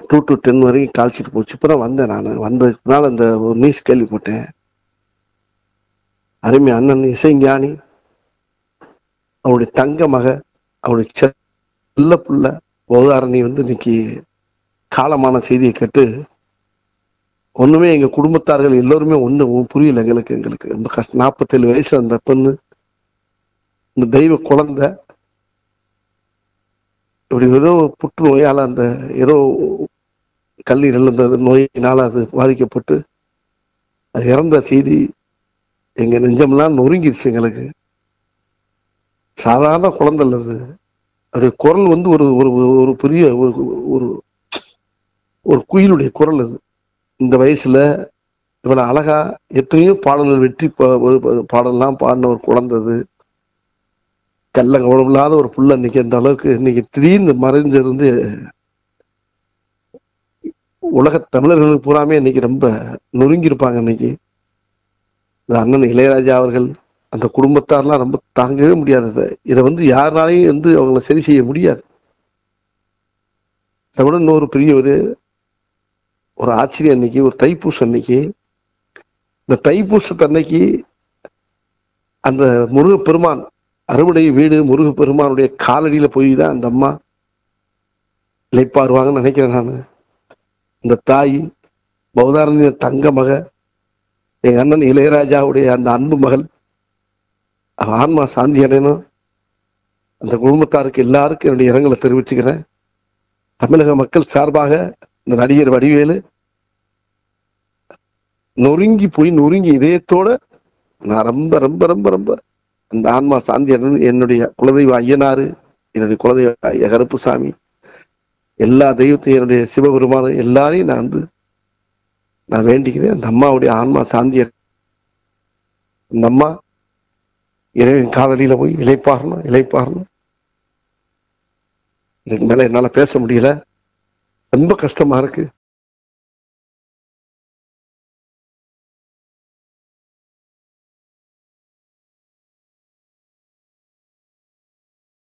2 to 10 வரைக்கும் காய்ச்சிட்டு போச்சு. இப்பதான் வந்தேன். நான் வந்ததுக்கு முன்னால் அந்த ஒரு நியூஸ் கேள்விப்பட்டேன். அருமை அண்ணன் இசைஞானி அவருடைய தங்க மக அவருடைய செல்ல புள்ள பௌதாரணி இன்னைக்கு காலமான செய்தியை கேட்டு ஒண்ணுமே எங்க குடும்பத்தார்கள் எல்லோருமே புரியல. எங்களுக்கு ரொம்ப கஷ்டம். 47 வயசு அந்த பெண்ணு, இந்த தெய்வ குழந்தை இப்படி ஏதோ புற்றுநோயால அந்த ஏதோ கல்லீரல் அந்த நோயினால அது பாதிக்கப்பட்டு அது இறந்த செய்தி எங்க நெஞ்சமெல்லாம் நொறுங்கிடுச்சு. எங்களுக்கு சாதாரண குழந்தை அது. அவருடைய குரல் ஒரு ஒரு பெரிய ஒரு ஒரு குயிலுடைய குரல் அது. இந்த வயசுல இவ்வளவு அழகா எத்தனையோ பாடல்கள் வெற்றி பாடல்லாம் பாடின ஒரு குழந்தை அது. கல்ல கவனம் இல்லாத ஒரு புள்ள இன்னைக்கு அந்த அளவுக்கு இன்னைக்கு திடீர்னு மறைஞ்சிருந்து உலக தமிழர்களுக்கு பூராமே இன்னைக்கு ரொம்ப நொறுங்கி இருப்பாங்க. இன்னைக்கு இந்த அண்ணன் இளையராஜா அவர்கள் அந்த குடும்பத்தாரெல்லாம் ரொம்ப தாங்கவே முடியாது. இதை யாருனாலையும் அவங்கள சரி செய்ய முடியாது. அதை விட இன்னொரு பெரிய ஒரு ஆச்சரியம் அன்னைக்கு ஒரு தைப்பூசம் அன்னைக்கு, இந்த தைப்பூசத்து அன்னைக்கு அந்த முருகப்பெருமான் அறுவடை வீடு முருகப்பெருமானுடைய காலடியில போய் தான் அந்த அம்மா இளைப்பாருவாங்கன்னு நினைக்கிறேன். நான் இந்த தாய் பௌதாரண்ய தங்க மக எங்க அண்ணன் இளையராஜாவுடைய அந்த அன்பு மகள் ஆன்மா சாந்தி அடையணும். அந்த குடும்பத்தாருக்கு எல்லாருக்கும் என்னுடைய இரங்கலை தெரிவிச்சுக்கிறேன். தமிழக மக்கள் சார்பாக இந்த நடிகர் வடிவேலு நொறுங்கி இதயத்தோட நான் ரொம்ப ரொம்ப ரொம்ப ரொம்ப அந்த ஆன்மா சாந்தி அடையணும். என்னுடைய குலதெய்வ ஐயனாரு, என்னுடைய குலதெய்வ கருப்புசாமி, எல்லா தெய்வத்தையும் என்னுடைய சிவபெருமானும் எல்லாரையும் நான் வேண்டிக்கிறேன். அந்த அம்மாவுடைய ஆன்மா சாந்திய அந்த அம்மா இறைவன் காலடியில போய் இளைப்பாறணும். இதுக்கு மேல என்னால பேச முடியல. ரொம்ப கஷ்டமா இருக்கு.